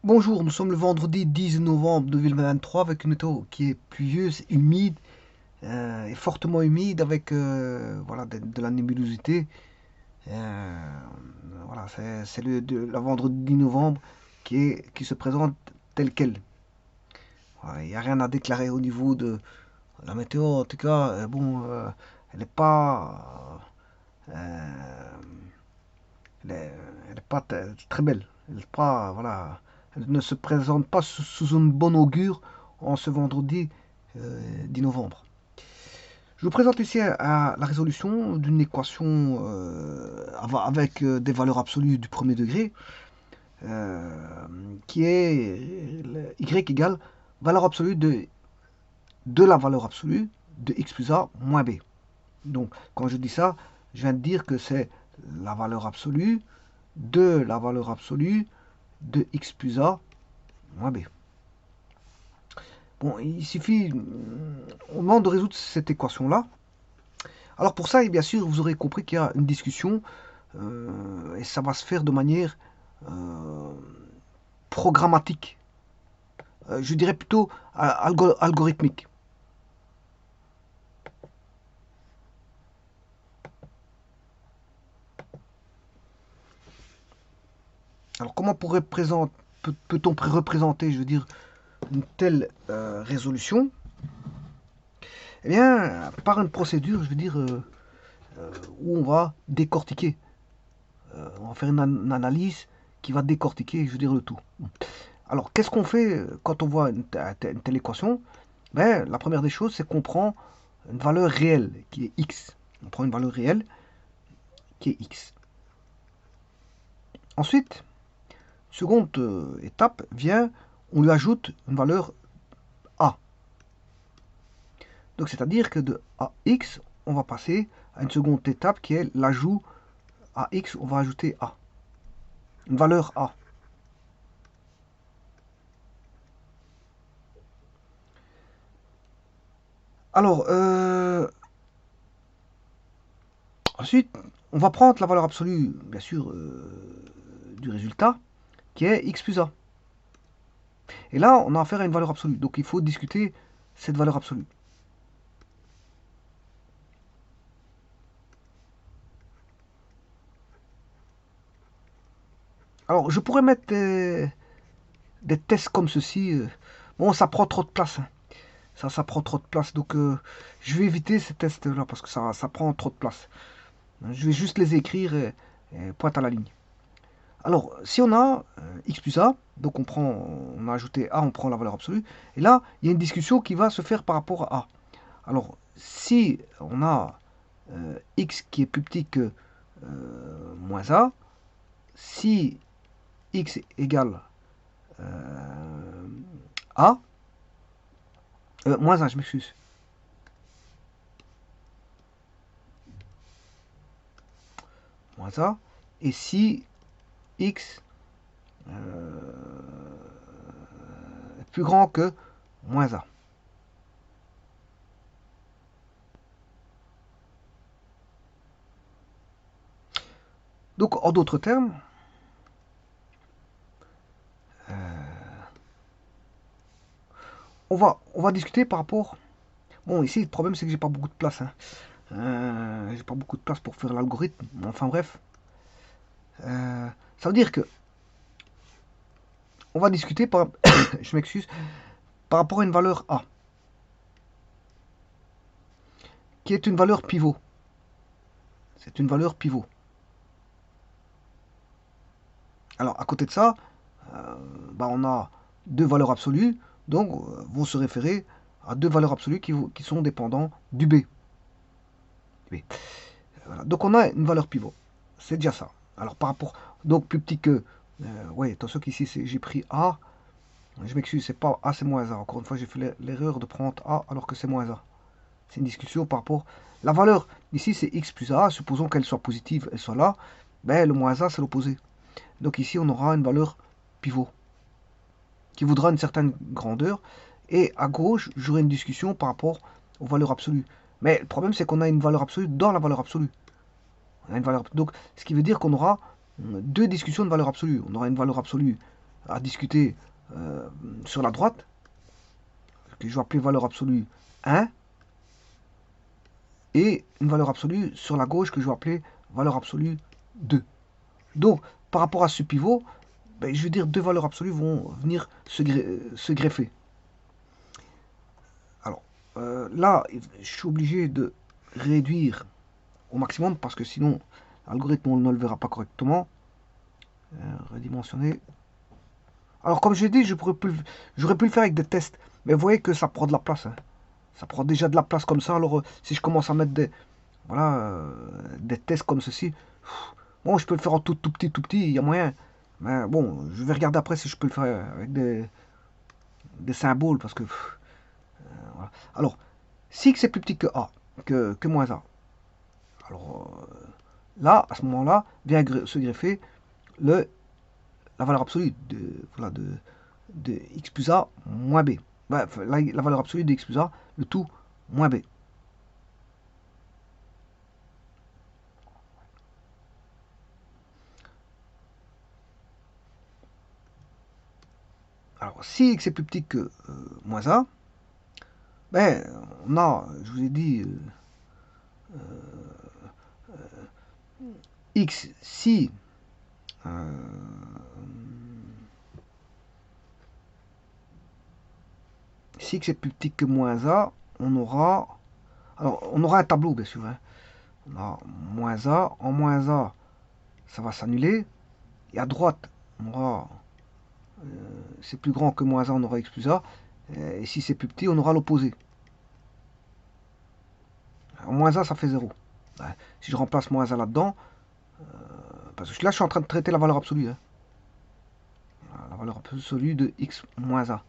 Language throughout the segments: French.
Bonjour, nous sommes le vendredi 10 novembre 2023 avec une météo qui est pluvieuse, humide et fortement humide avec voilà, de la nébulosité. Euh, voilà, c'est la vendredi 10 novembre qui se présente tel quel. Voilà, il n'y a rien à déclarer au niveau de la météo. En tout cas, elle n'est pas, euh, elle est pas très belle. Elle est pas, voilà, elle ne se présente pas sous une bonne augure en ce vendredi 10 novembre. Je vous présente ici la résolution d'une équation avec des valeurs absolues du premier degré, euh, qui est y égale valeur absolue de la valeur absolue de x plus a moins b. Donc, quand je dis ça, je viens de dire que c'est la valeur absolue de la valeur absolue de x plus a moins b. Bon, il suffit au moment de résoudre cette équation-là. Alors pour ça, bien sûr, vous aurez compris qu'il y a une discussion et ça va se faire de manière euh, programmatique. Je dirais plutôt algorithmique. Alors comment peut-on représenter, je veux dire, une telle résolution? Eh bien, par une procédure, je veux dire, où on va décortiquer. On va faire une analyse qui va décortiquer, je veux dire, le tout. Alors, qu'est-ce qu'on fait quand on voit une telle équation? Ben, la première des choses, c'est qu'on prend une valeur réelle qui est x. On prend une valeur réelle qui est x. Ensuite, seconde étape vient, on lui ajoute une valeur a. Donc, c'est-à-dire que de ax, on va passer à une seconde étape qui est l'ajout à x, on va ajouter a. Une valeur a. Alors, ensuite, on va prendre la valeur absolue, bien sûr, du résultat, qui est x plus a. Et là, on a affaire à une valeur absolue. Donc, il faut discuter cette valeur absolue. Alors, je pourrais mettre des tests comme ceci. Bon, ça prend trop de place, hein. Ça prend trop de place. Donc, je vais éviter ces tests-là parce que ça prend trop de place. Je vais juste les écrire et pointe à la ligne. Alors, si on a x plus a, donc on a ajouté a, on prend la valeur absolue. Et là, il y a une discussion qui va se faire par rapport à a. Alors, si on a x qui est plus petit que moins a, si x égale a, moins 1, je m'excuse. Moins a. Et si x est plus grand que moins a. Donc, en d'autres termes, on va discuter par rapport. Bon, ici, le problème, c'est que j'ai pas beaucoup de place, hein. J'ai pas beaucoup de place pour faire l'algorithme. Enfin, bref. Ça veut dire que on va discuter par. Je m'excuse. Par rapport à une valeur a, qui est une valeur pivot. C'est une valeur pivot. Alors, à côté de ça, on a deux valeurs absolues, donc vont se référer à deux valeurs absolues qui sont dépendantes du B. B. Voilà. Donc on a une valeur pivot. C'est déjà ça. Alors par rapport, donc plus petit que, ouais, attention qu'ici j'ai pris A. Je m'excuse, c'est pas A, c'est moins A. Encore une fois, j'ai fait l'erreur de prendre A alors que c'est moins A. C'est une discussion par rapport. La valeur ici c'est x plus A. Supposons qu'elle soit positive, elle soit là. Ben, le moins A c'est l'opposé. Donc ici on aura une valeur pivot qui voudra une certaine grandeur. Et à gauche, j'aurai une discussion par rapport aux valeurs absolues. Mais le problème, c'est qu'on a une valeur absolue dans la valeur absolue. On a une valeur... Donc, ce qui veut dire qu'on aura deux discussions de valeur absolue. On aura une valeur absolue à discuter sur la droite, que je vais appeler valeur absolue 1, et une valeur absolue sur la gauche que je vais appeler valeur absolue 2. Donc, par rapport à ce pivot, ben, je veux dire deux valeurs absolues vont venir se greffer. Alors, là, je suis obligé de réduire au maximum parce que sinon, l'algorithme ne le verra pas correctement. Redimensionner. Alors, comme je l'ai dit, j'aurais pu le faire avec des tests. Mais vous voyez que ça prend de la place. Hein. Ça prend déjà de la place comme ça. Alors, si je commence à mettre voilà, des tests comme ceci, bon, je peux le faire en tout petit, il y a moyen. Mais bon, je vais regarder après si je peux le faire avec des symboles parce que. Voilà. Alors, si x est plus petit que a, que moins a, alors là, à ce moment-là, vient se greffer le, la valeur absolue voilà, de x plus a moins b. Bref, la valeur absolue de x plus a, le tout moins b. Alors, si x est plus petit que moins a, ben, on a, je vous ai dit, x si si x est plus petit que moins a, on aura, alors on aura un tableau bien sûr. Hein. On a moins a, en moins a, ça va s'annuler. Et à droite, on aura, c'est plus grand que moins a, on aura x plus a. Et si c'est plus petit, on aura l'opposé. En moins a, ça fait 0. Ouais. Si je remplace moins a là-dedans, parce que là, je suis en train de traiter la valeur absolue. Hein. La valeur absolue de x moins a.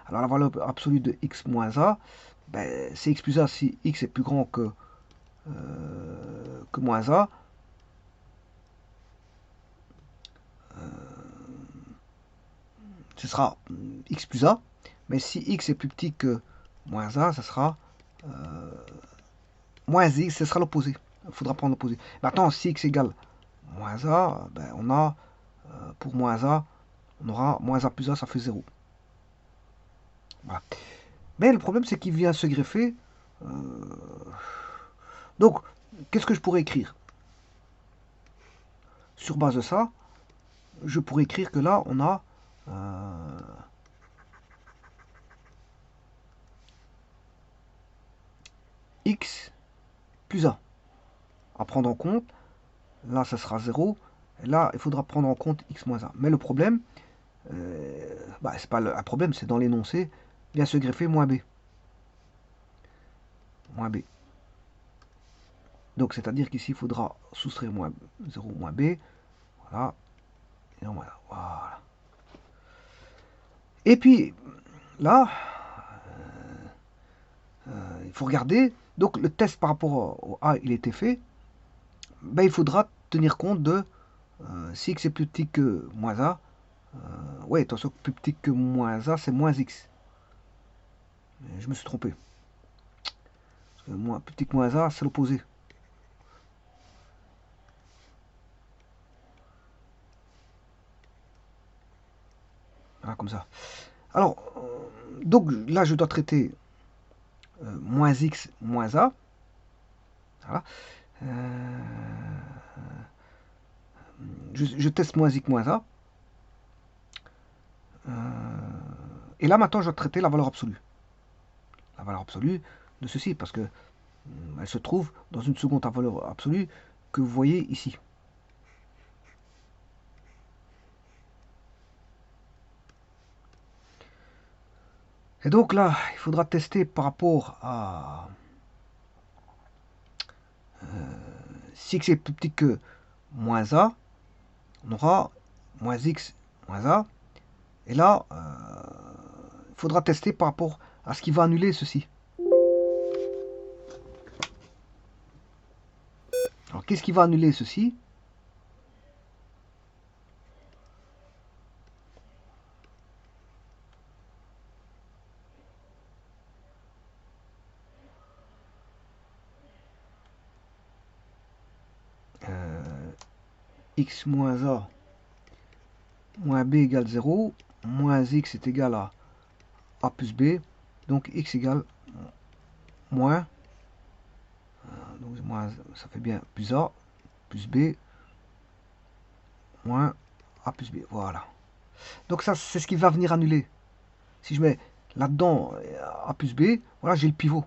Alors la valeur absolue de x moins a, ben, c'est x plus a si x est plus grand que moins a. Ce sera x plus a. Mais si x est plus petit que moins a, ça sera moins x, ce sera l'opposé. Il faudra prendre l'opposé. Maintenant, si x égale moins a, ben, on a, pour moins a, on aura moins a plus a, ça fait 0. Voilà. Mais le problème, c'est qu'il vient se greffer. Euh, Donc, qu'est-ce que je pourrais écrire? Sur base de ça, je pourrais écrire que là, on a x plus a à prendre en compte. Là, ça sera 0. Et là, il faudra prendre en compte x moins a. Mais le problème, bah, c'est pas un problème, c'est dans l'énoncé, vient se greffer moins b. Moins b. Donc, c'est-à-dire qu'ici, il faudra soustraire moins 0 moins b. Voilà. Et non, voilà. Et puis, là, il faut regarder. Donc, le test par rapport au a, il a été fait. Ben, il faudra tenir compte de si x est plus petit que moins a. Ouais, attention, plus petit que moins a, c'est moins x. Je me suis trompé. Plus petit que moins a, c'est l'opposé. Voilà, comme ça. Alors, donc là, je dois traiter moins x moins a. Voilà. Euh, je teste moins x moins a. Et là, maintenant, je dois traiter la valeur absolue. La valeur absolue de ceci, parce que elle se trouve dans une seconde valeur absolue que vous voyez ici. Et donc là, il faudra tester par rapport à si x est plus petit que moins a, on aura moins x moins a. Et là, il faudra tester par rapport à ce qui va annuler ceci. Alors, qu'est-ce qui va annuler ceci? X moins a moins b égale 0, moins x est égal à a plus b, donc x égale moins, donc moins, ça fait bien plus a plus b moins a plus b, voilà. Donc ça, c'est ce qui va venir annuler. Si je mets là-dedans a plus b, voilà, j'ai le pivot.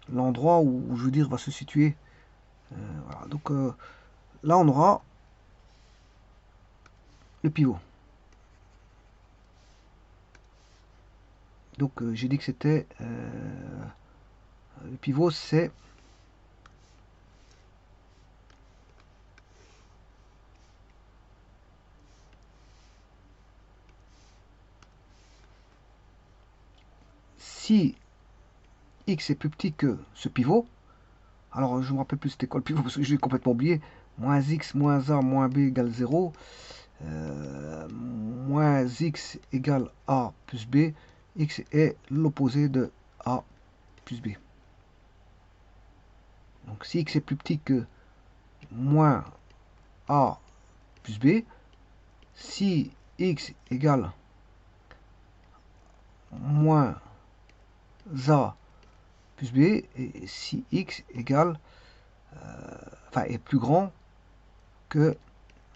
L'endroit où, je veux dire, va se situer. Voilà. Donc là, on aura le pivot. Donc j'ai dit que c'était le pivot, c'est si x est plus petit que ce pivot. Alors je me rappelle plus c'était quoi le pivot parce que j'ai complètement oublié. Moins x moins a moins b égale 0. Moins x égale a plus b. X est l'opposé de a plus b. Donc si x est plus petit que moins a plus b, si x égale moins a plus b, et si x égale, enfin est plus grand que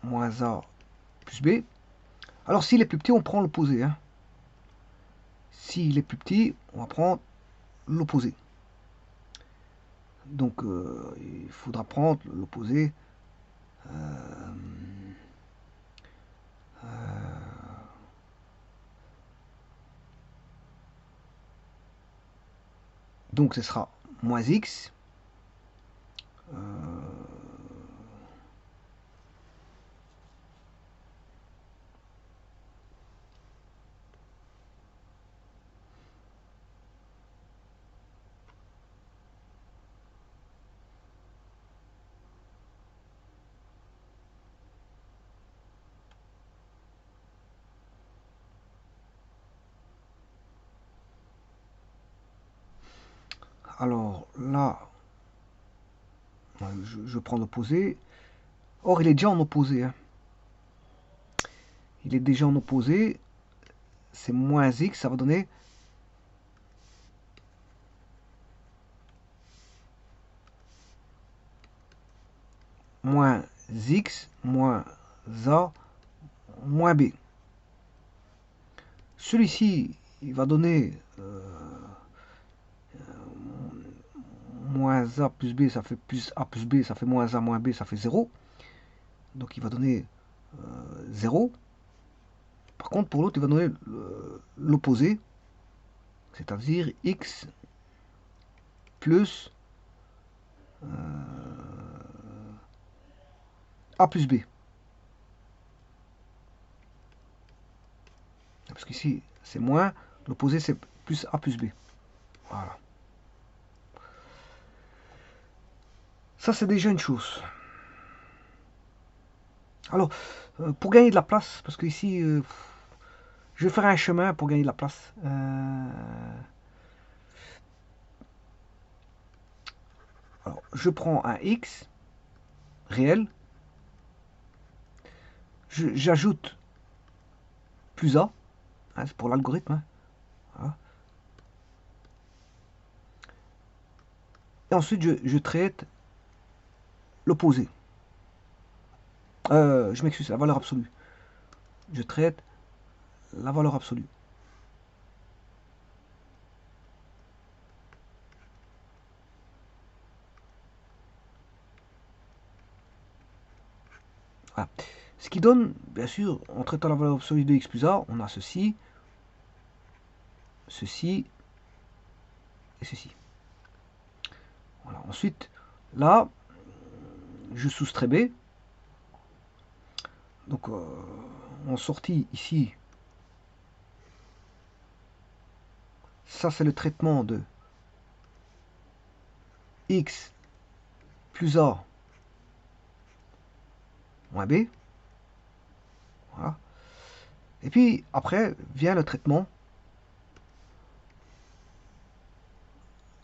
moins a plus b. Alors s'il est plus petit, on prend l'opposé. Hein. S'il est plus petit, on va prendre l'opposé. Donc il faudra prendre l'opposé. Donc ce sera moins x. Alors là, je prends l'opposé. Or, il est déjà en opposé. Hein. Il est déjà en opposé. C'est moins x, ça va donner moins x moins a moins b. Celui-ci, il va donner moins a plus b, ça fait plus a plus b, ça fait moins a moins b, ça fait 0. Donc il va donner 0. Par contre, pour l'autre, il va donner l'opposé, c'est-à-dire x plus a plus b. Parce qu'ici, c'est moins, l'opposé, c'est plus a plus b. Voilà. Ça, c'est déjà une chose. Alors, pour gagner de la place, parce que ici, je vais faire un chemin pour gagner de la place. Alors, je prends un x réel, j'ajoute plus a, hein, c'est pour l'algorithme. Hein, voilà. Et ensuite, je traite l'opposé. Je m'excuse, la valeur absolue. Je traite la valeur absolue. Voilà. Ce qui donne, bien sûr, en traitant la valeur absolue de x plus a, on a ceci, ceci et ceci. Voilà. Ensuite, là, je soustrais b. Donc, en sortie ici, ça c'est le traitement de x plus a moins b. Voilà. Et puis après vient le traitement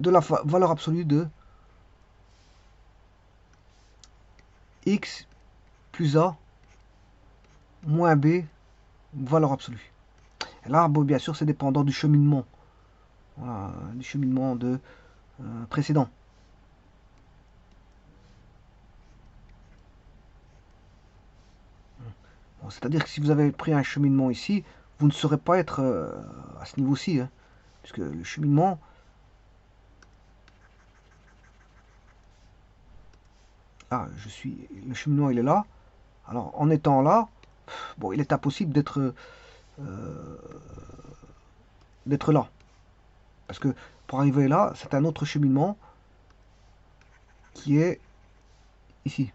de la valeur absolue de x plus a moins B, valeur absolue. Et là, bon, bien sûr, c'est dépendant du cheminement. Voilà, du cheminement de précédent. Bon, c'est-à-dire que si vous avez pris un cheminement ici, vous ne saurez pas être à ce niveau-ci, hein, puisque le cheminement, le cheminement il est là. Alors en étant là, bon, il est impossible d'être là, parce que pour arriver là, c'est un autre cheminement qui est ici.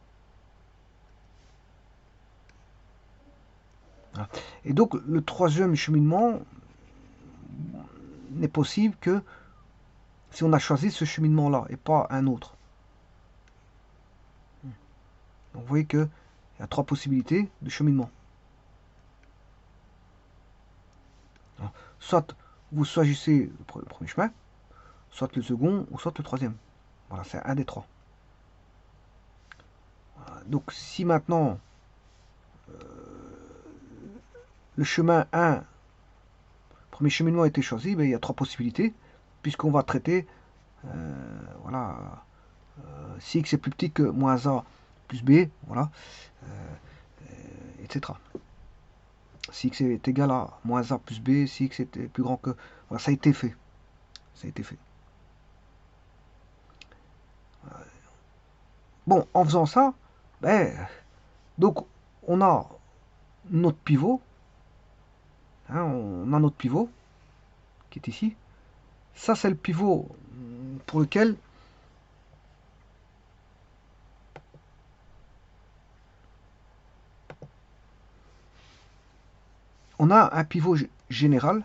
Voilà. Et donc le troisième cheminement n'est possible que si on a choisi ce cheminement-là et pas un autre. Donc vous voyez qu'il y a trois possibilités de cheminement. Soit vous choisissez le premier chemin, soit le second, ou soit le troisième. Voilà, c'est un des trois. Donc si maintenant le chemin 1, premier cheminement a été choisi, ben, il y a trois possibilités, puisqu'on va traiter, voilà, si x est plus petit que moins a plus b, voilà, etc. Si x est égal à moins a plus b, si x est plus grand que... Voilà, ça a été fait. Ça a été fait. Bon, en faisant ça, ben, donc on a notre pivot, hein, on a notre pivot qui est ici. Ça, c'est le pivot pour lequel on a un pivot général.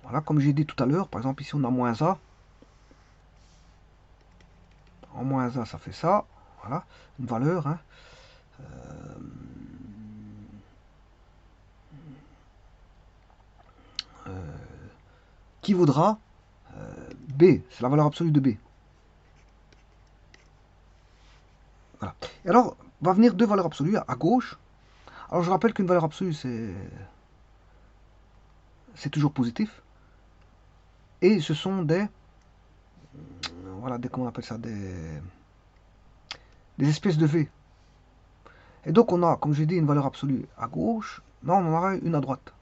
Voilà, comme j'ai dit tout à l'heure, par exemple ici on a moins a. En moins a, ça fait ça. Voilà, une valeur. Hein, qui vaudra b, c'est la valeur absolue de b. Voilà. Et alors, va venir deux valeurs absolues à gauche. Alors je rappelle qu'une valeur absolue, c'est toujours positif. Et ce sont voilà, comment on appelle ça, des espèces de V. Et donc on a, comme j'ai dit, une valeur absolue à gauche, mais on en aura une à droite.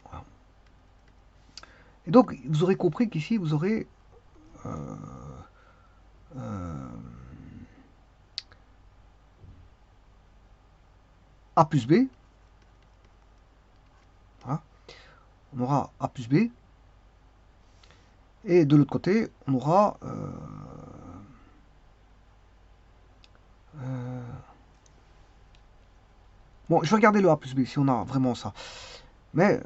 Voilà. Et donc vous aurez compris qu'ici vous aurez euh, A plus B. Voilà. On aura A plus B. Et de l'autre côté, on aura bon, je vais regarder le A plus B si on a vraiment ça. Mais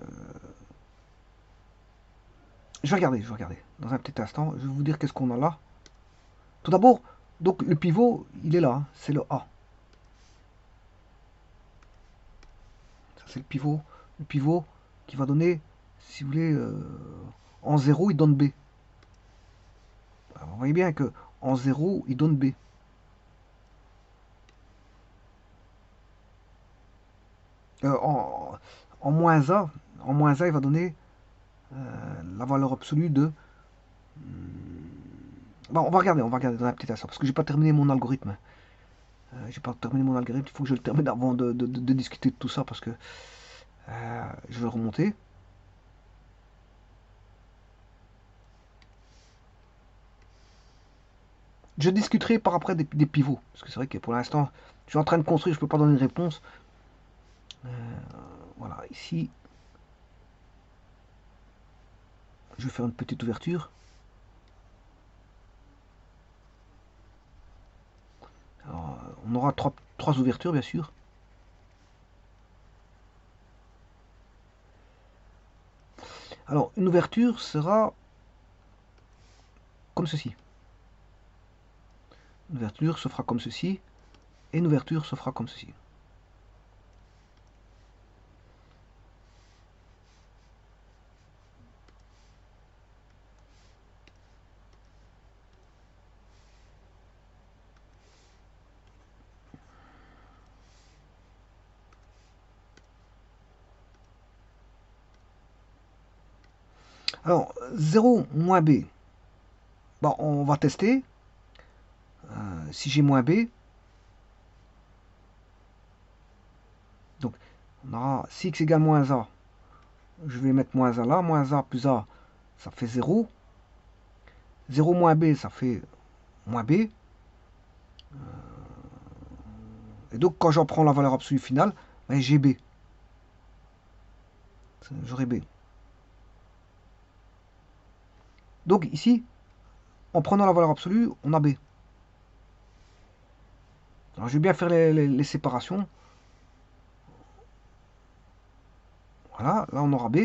je vais regarder dans un petit instant. Je vais vous dire qu'est-ce qu'on a là. Tout d'abord, donc le pivot, il est là, hein, c'est le A. Ça c'est le pivot qui va donner, si vous voulez, en 0 il donne B. Alors, vous voyez bien que en 0 il donne B. Euh, en, en moins A, il va donner la valeur absolue de... Bon, on va regarder dans un petit instant, parce que j'ai pas terminé mon algorithme. J'ai pas terminé mon algorithme, il faut que je le termine avant de discuter de tout ça, parce que je vais le remonter. Je discuterai par après des pivots, parce que c'est vrai que pour l'instant, je suis en train de construire, je peux pas donner une réponse. Voilà, ici, je vais faire une petite ouverture. Alors, on aura trois ouvertures, bien sûr. Alors, une ouverture sera comme ceci. Une ouverture se fera comme ceci, et une ouverture se fera comme ceci. Alors, 0 moins B. Bon, on va tester. Si j'ai moins B, donc on aura si x égale moins A. Je vais mettre moins A là. Moins A plus A, ça fait 0. 0 moins B, ça fait moins B. Et donc, quand j'en prends la valeur absolue finale, ben, j'ai B. J'aurai B. Donc, ici, en prenant la valeur absolue, on a B. Alors, je vais bien faire les séparations. Voilà, là, on aura B.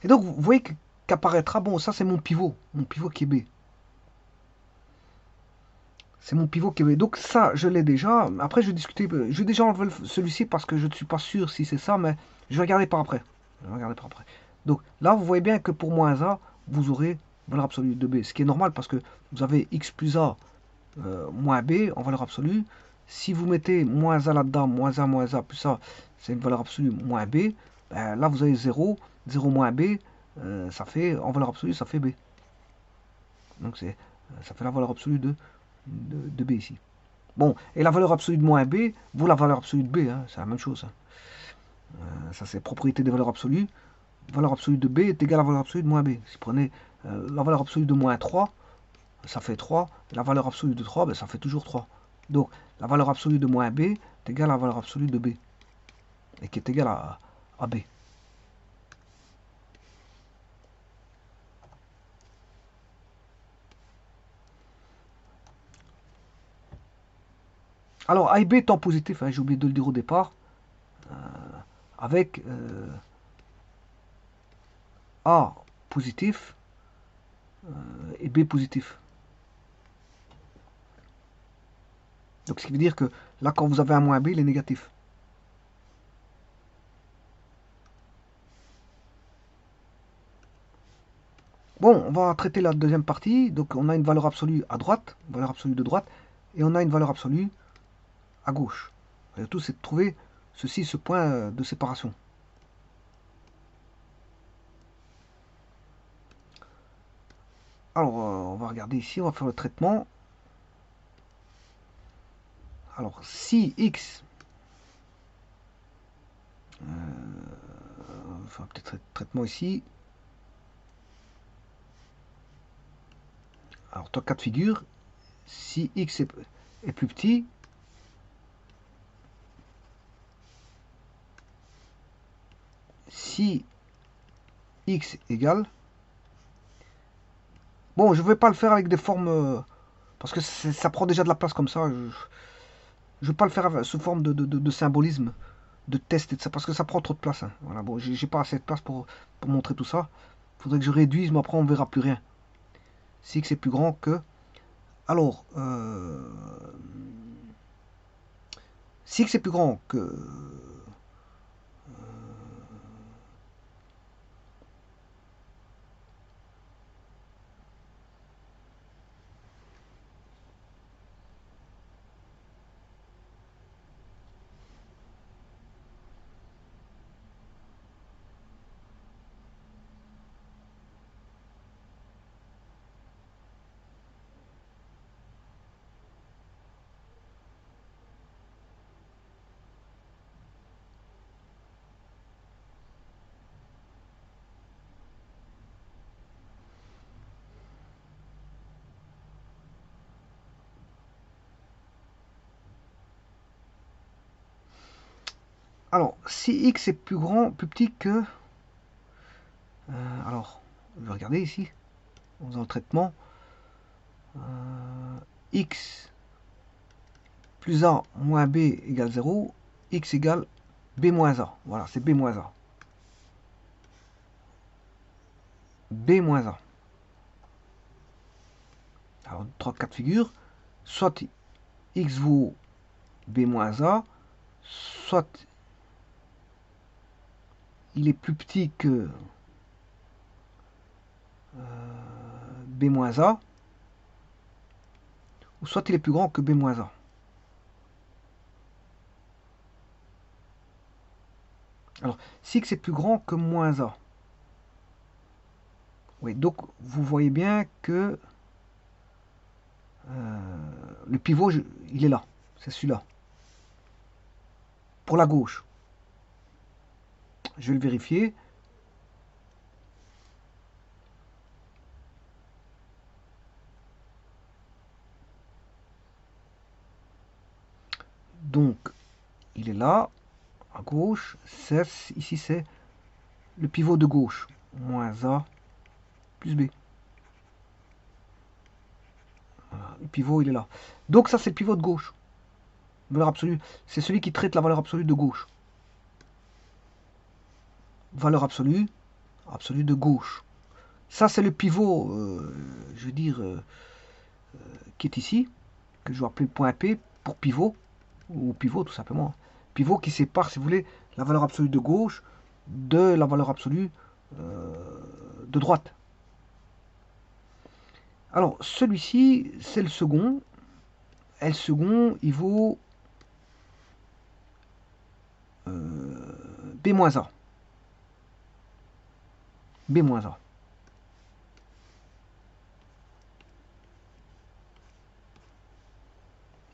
Et donc, vous voyez qu'apparaîtra, bon, ça, c'est mon pivot qui est B. C'est mon pivot qui est B. Donc, ça, je l'ai déjà. Après, je vais discuter, je vais déjà enlever celui-ci parce que je ne suis pas sûr si c'est ça, mais je vais regarder par après. Je vais regarder par après. Donc, là, vous voyez bien que pour moins A, vous aurez valeur absolue de B. Ce qui est normal parce que vous avez x plus A moins B en valeur absolue. Si vous mettez moins A là-dedans, moins A plus A, c'est une valeur absolue moins B. Ben, là, vous avez 0. 0 moins B, ça fait, en valeur absolue, ça fait B. Donc, ça fait la valeur absolue de B ici. Bon, et la valeur absolue de moins B vaut la valeur absolue de B. Hein, c'est la même chose. Hein. Ça, c'est propriété des valeurs absolues. Valeur absolue de B est égale à la valeur absolue de moins B. Si vous prenez la valeur absolue de moins 3, ça fait 3. La valeur absolue de 3, ben, ça fait toujours 3. Donc, la valeur absolue de moins B est égale à la valeur absolue de B. Et qui est égale à B. Alors, A et B étant positif, hein, j'ai oublié de le dire au départ, avec A positif et B positif. Donc, ce qui veut dire que là, quand vous avez un moins B, il est négatif. Bon, on va traiter la deuxième partie. Donc, on a une valeur absolue à droite, une valeur absolue de droite, et on a une valeur absolue à gauche. Le tout, c'est de trouver ce point de séparation. Alors, on va regarder ici, on va faire le traitement. Alors, si x, on va faire peut-être traitement ici. Alors, toi, cas de figure, si x est plus petit, si x égale, bon, je ne vais pas le faire avec des formes, parce que ça prend déjà de la place comme ça. Je ne vais pas le faire sous forme de symbolisme, de test et de ça, parce que ça prend trop de place. Hein. Voilà, bon, j'ai pas assez de place pour montrer tout ça. Il faudrait que je réduise, mais après on ne verra plus rien. Si x est plus grand que... Alors, si x est plus grand que... Alors, si x est plus grand, plus petit que... alors, je vais regarder ici, en faisant le traitement. X plus A moins B égale 0, X égale B moins A. Voilà, c'est B moins A. B moins A. Alors, trois cas de figure. Soit X vaut B moins A, soit il est plus petit que B moins A, ou soit il est plus grand que B moins A. Alors, si x est plus grand que moins a. Oui, donc vous voyez bien que le pivot, il est là. C'est celui-là. Pour la gauche. Je vais le vérifier. Donc, il est là, à gauche. Ici, c'est le pivot de gauche. Moins A plus B. Voilà, le pivot, il est là. Donc, ça, c'est le pivot de gauche. Valeur absolue. C'est celui qui traite la valeur absolue de gauche. Valeur absolue, absolue de gauche. Ça, c'est le pivot, je veux dire, qui est ici, que je vais appeler point P pour pivot, ou pivot tout simplement. Pivot qui sépare, si vous voulez, la valeur absolue de gauche de la valeur absolue de droite. Alors, celui-ci, c'est le second. Et le second, il vaut B-A. B-A.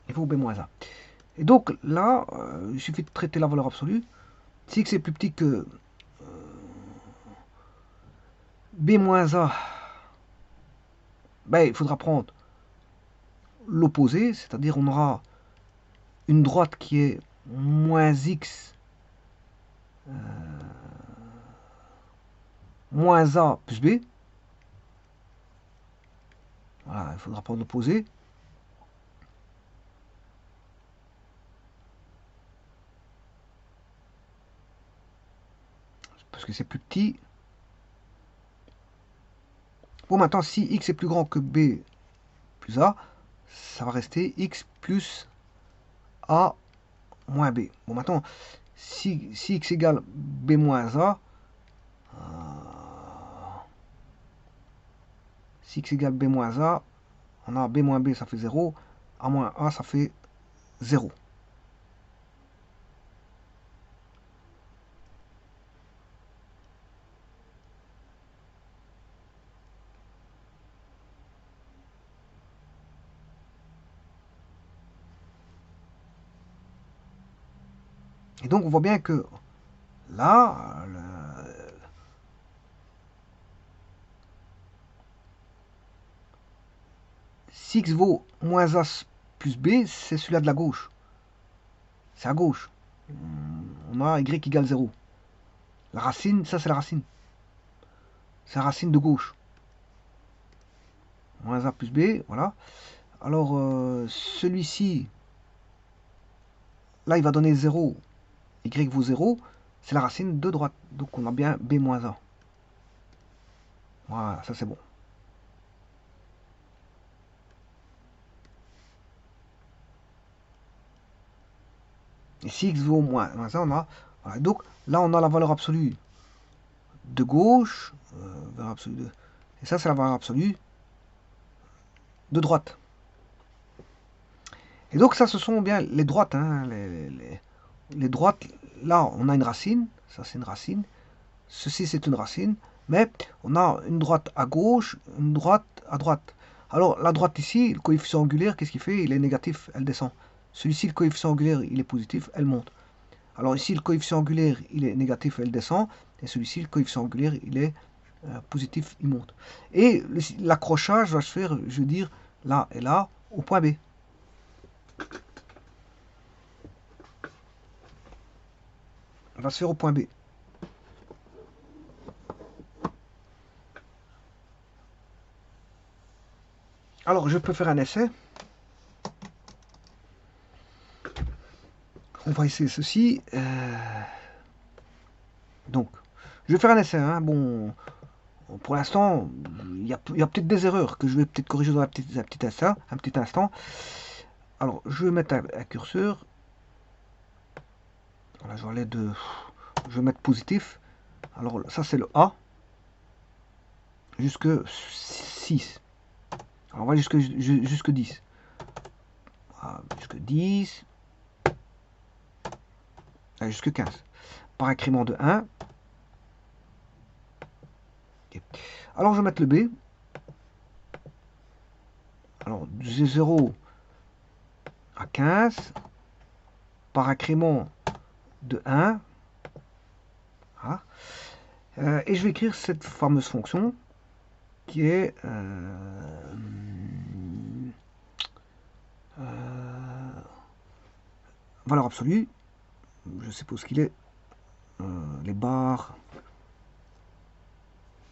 Il vaut B-A. Et donc, là, il suffit de traiter la valeur absolue. Si x est plus petit que B-A, ben, il faudra prendre l'opposé, c'est-à-dire on aura une droite qui est moins x moins a plus b. Voilà, il faudra prendre l'opposé. Parce que c'est plus petit. Bon, maintenant, si x est plus grand que b plus a, ça va rester x plus a moins b. Bon, maintenant, si x égale b moins a, si x égale b moins a, on a b moins b, ça fait 0, a moins a, ça fait 0. Et donc, on voit bien que là, si x vaut moins a plus b, c'est celui-là de la gauche. C'est à gauche. On a y égale 0. La racine, ça c'est la racine. C'est la racine de gauche. Moins a plus b, voilà. Alors, celui-ci, là, il va donner 0. Y vaut 0. C'est la racine de droite. Donc, on a bien b moins a. Voilà, ça c'est bon. Et si x vaut moins a, on a... Voilà. Donc, là, on a la valeur absolue de gauche. Valeur absolue de... Et ça, c'est la valeur absolue de droite. Et donc, ça, ce sont bien les droites. Hein, les droites, là, on a une racine. Ça, c'est une racine. Ceci, c'est une racine. Mais on a une droite à gauche, une droite à droite. Alors, la droite ici, le coefficient angulaire, qu'est-ce qu'il fait? Il est négatif, elle descend. Celui-ci, le coefficient angulaire, il est positif, elle monte. Alors ici, le coefficient angulaire, il est négatif, elle descend. Et celui-ci, le coefficient angulaire, il est positif, il monte. Et l'accrochage va se faire, je veux dire, là et là, au point B. Il va se faire au point B. Alors, je peux faire un essai. On va essayer ceci. Donc, je vais faire un essai. Hein. Bon, pour l'instant, il y a peut-être des erreurs que je vais peut-être corriger dans un petit instant. Alors, je vais mettre un curseur. Voilà, je vais aller de... Je vais mettre positif. Alors, ça, c'est le A. Jusque 6. Alors, on va jusque 10. Voilà, jusque 10. Allez, jusque 15. par incrément de 1. Okay. Alors je vais mettre le B. Alors de 0 à 15 par incrément de 1. Voilà. Et je vais écrire cette fameuse fonction qui est valeur absolue. Je suppose qu'il est les barres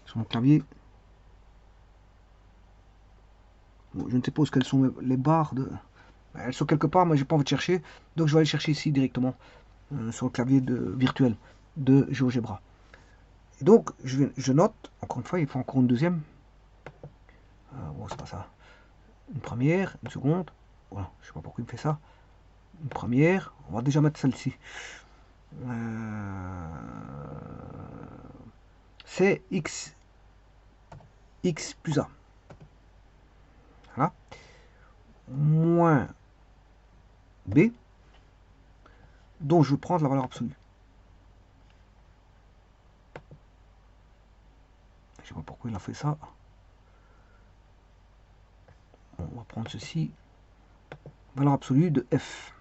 sur mon clavier. Bon, je ne sais pas où qu'elles sont les barres de. Elles sont quelque part, mais j'ai pas envie de chercher, donc je vais aller chercher ici directement sur le clavier virtuel de GeoGebra. Et donc je note, encore une fois, il faut encore une deuxième. Bon, c'est pas ça. Une première, une seconde. Voilà, je sais pas pourquoi il me fait ça. Une première, on va déjà mettre celle-ci. C'est x plus a. Voilà. Moins b, dont je prends la valeur absolue. Je sais pas pourquoi il a fait ça. Bon, on va prendre ceci. Valeur absolue de f.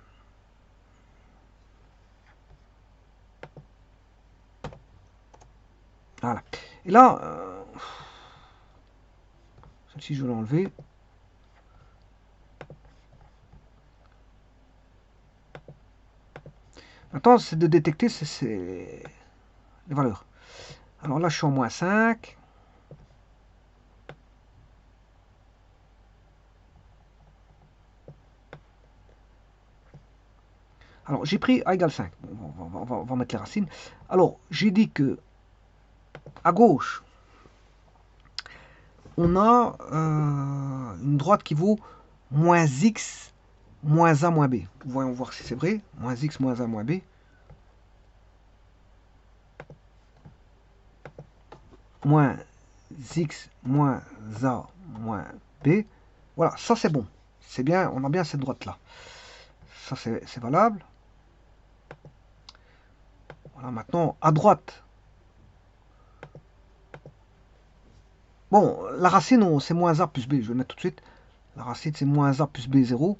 Voilà. Et là, celle-ci, je vais l'enlever. Maintenant, c'est de détecter les valeurs. Alors là, je suis en moins 5. Alors, j'ai pris A égale 5. Bon, on va mettre les racines. Alors, j'ai dit que à gauche, on a une droite qui vaut moins x moins a moins b. Voyons voir si c'est vrai. Moins x moins a moins b. Moins x moins a moins b. Voilà, ça c'est bon. C'est bien, on a bien cette droite-là. Ça c'est valable. Voilà, maintenant, à droite. Bon, la racine, c'est moins a plus b. Je vais le mettre tout de suite. La racine, c'est moins a plus b, 0.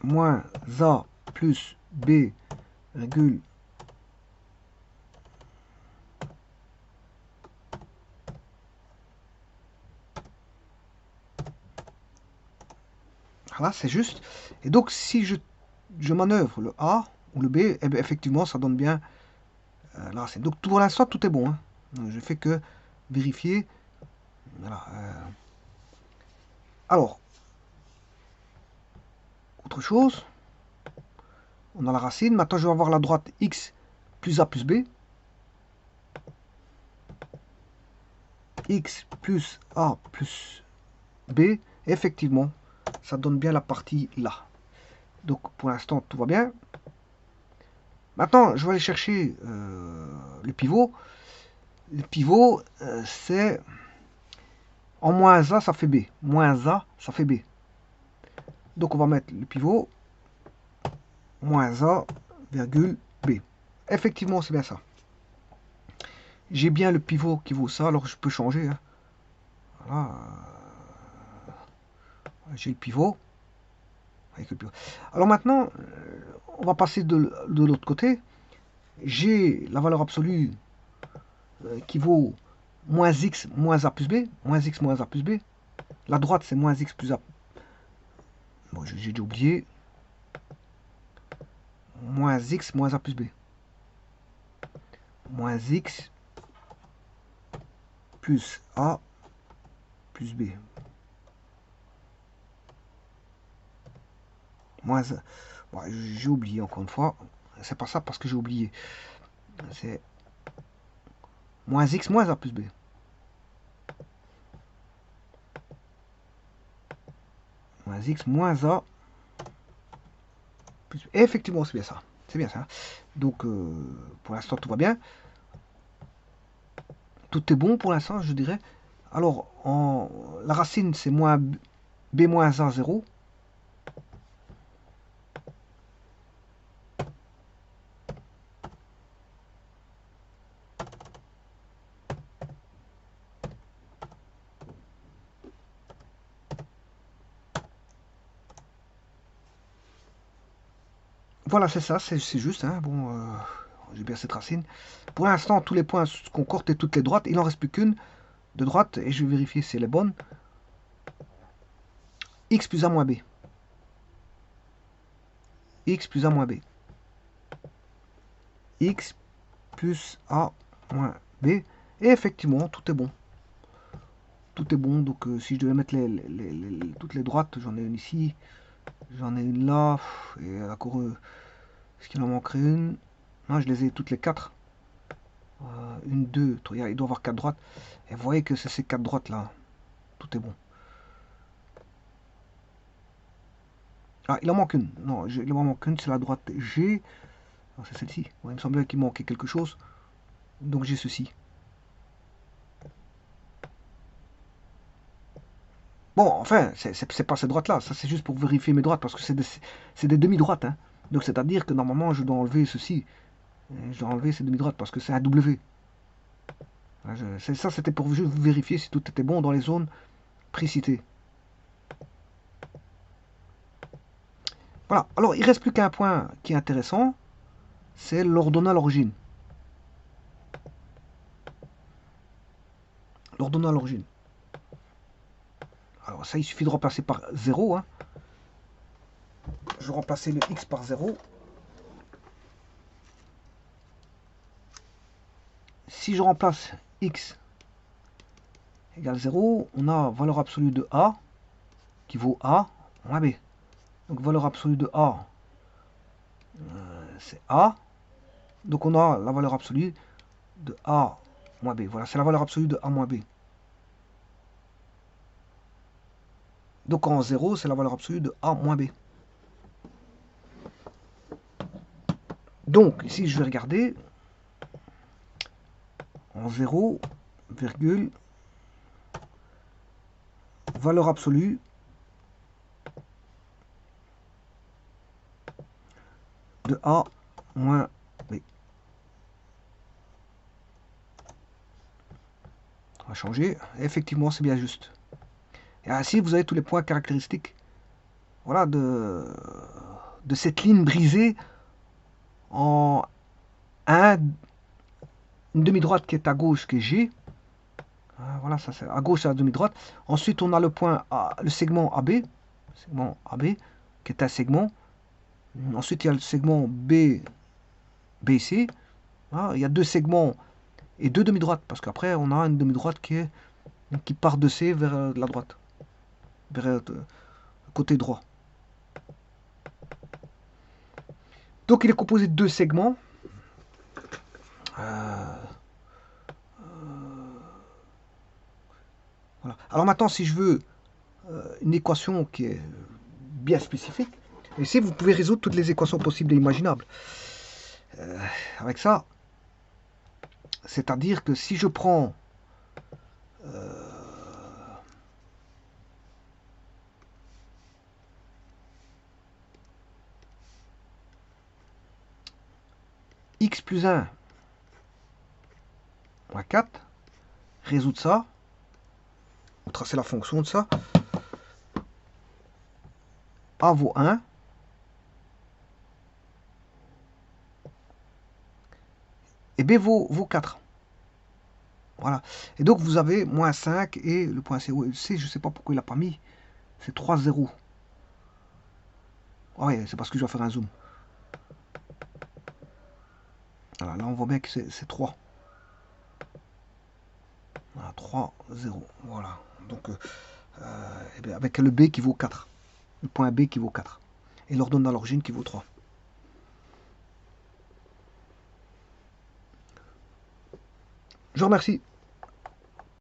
Moins a plus b, virgule. Voilà, c'est juste. Et donc, si je manœuvre le a ou le b, eh bien, effectivement, ça donne bien la racine. Donc, pour l'instant, tout est bon. Hein. Je fais que vérifier. Voilà. Alors, autre chose. On a la racine. Maintenant, je vais avoir la droite x plus a plus b. X plus a plus b. Effectivement, ça donne bien la partie là. Donc, pour l'instant, tout va bien. Maintenant, je vais aller chercher le pivot. Le pivot, c'est en moins a, ça fait b. Moins a, ça fait b. Donc, on va mettre le pivot moins a, virgule b. Effectivement, c'est bien ça. J'ai bien le pivot qui vaut ça, alors je peux changer. Hein. Voilà. J'ai le pivot. Avec le pivot. Alors maintenant, on va passer de l'autre côté. J'ai la valeur absolue qui vaut moins x moins a plus b. Moins x moins a plus b. La droite, c'est moins x plus a. Bon, j'ai déjà oublié. Moins x moins a plus b. Moins x plus a plus b. Moins a. Bon, j'ai oublié encore une fois. C'est pas ça parce que j'ai oublié. C'est moins x moins a plus b. Moins x moins a plus b. Et effectivement, c'est bien ça. C'est bien ça. Donc, pour l'instant, tout va bien. Tout est bon pour l'instant, je dirais. Alors, la racine, c'est moins b moins a, 0. Voilà, c'est ça, c'est juste. Hein, bon, j'ai bien cette racine. Pour l'instant, tous les points concordent et toutes les droites. Il n'en reste plus qu'une de droite, et je vais vérifier si elle est bonne. X plus A moins B. X plus A moins B. X plus A moins B. Et effectivement, tout est bon. Tout est bon. Donc, si je devais mettre toutes les droites, j'en ai une ici. J'en ai une là. Et d'accord, est-ce qu'il en manquerait une? Non, je les ai toutes les quatre. Une, deux, trois, il doit y avoir quatre droites. Et vous voyez que c'est ces quatre droites là. Tout est bon. Ah, il en manque une. Non, il en manque une, c'est la droite G. C'est celle-ci. Ouais, il me semblait qu'il manquait quelque chose. Donc j'ai ceci. Bon, enfin, c'est pas ces droites-là. Ça, c'est juste pour vérifier mes droites, parce que c'est des demi-droites. Hein. Donc c'est-à-dire que normalement, je dois enlever ceci. Et je dois enlever ces demi-droites, parce que c'est un W. Ça, c'était pour juste vérifier si tout était bon dans les zones précitées. Voilà. Alors, il ne reste plus qu'un point qui est intéressant. C'est l'ordonnale origine. L'ordonnale origine. Alors ça, il suffit de remplacer par 0. Hein. Je vais remplacer le x par 0. Si je remplace x égale 0, on a valeur absolue de a qui vaut a moins b. Donc valeur absolue de a, c'est a. Donc on a la valeur absolue de a moins b. Voilà, c'est la valeur absolue de a moins b. Donc en 0, c'est la valeur absolue de a moins b. Donc ici, je vais regarder en 0, virgule, valeur absolue de a moins b. On va changer. Et effectivement, c'est bien juste. Et ainsi, vous avez tous les points caractéristiques, voilà, de cette ligne brisée en une demi-droite qui est à gauche, qui est G. Voilà, ça c'est à gauche, c'est la demi-droite. Ensuite, on a le point le segment AB, qui est un segment. Ensuite, il y a le segment BC. Il y a deux segments et deux demi-droites, parce qu'après, on a une demi-droite qui part de C vers la droite, vers le côté droit. Donc, il est composé de deux segments. Voilà. Alors maintenant, si je veux une équation qui est bien spécifique, ici, vous pouvez résoudre toutes les équations possibles et imaginables. Avec ça, c'est-à-dire que si je prends x plus 1 moins 4, résoudre ça, on tracer la fonction de ça, a vaut 1, et b vaut 4. Voilà. Et donc vous avez moins 5 et le point C, je ne sais pas pourquoi il n'a pas mis, c'est 3 0. Oui, c'est parce que je dois faire un zoom. Voilà, là on voit bien que c'est 3. Voilà, 3, 0. Voilà. Donc et bien avec le B qui vaut 4. Le point B qui vaut 4. Et l'ordonnale d'origine qui vaut 3. Je vous remercie.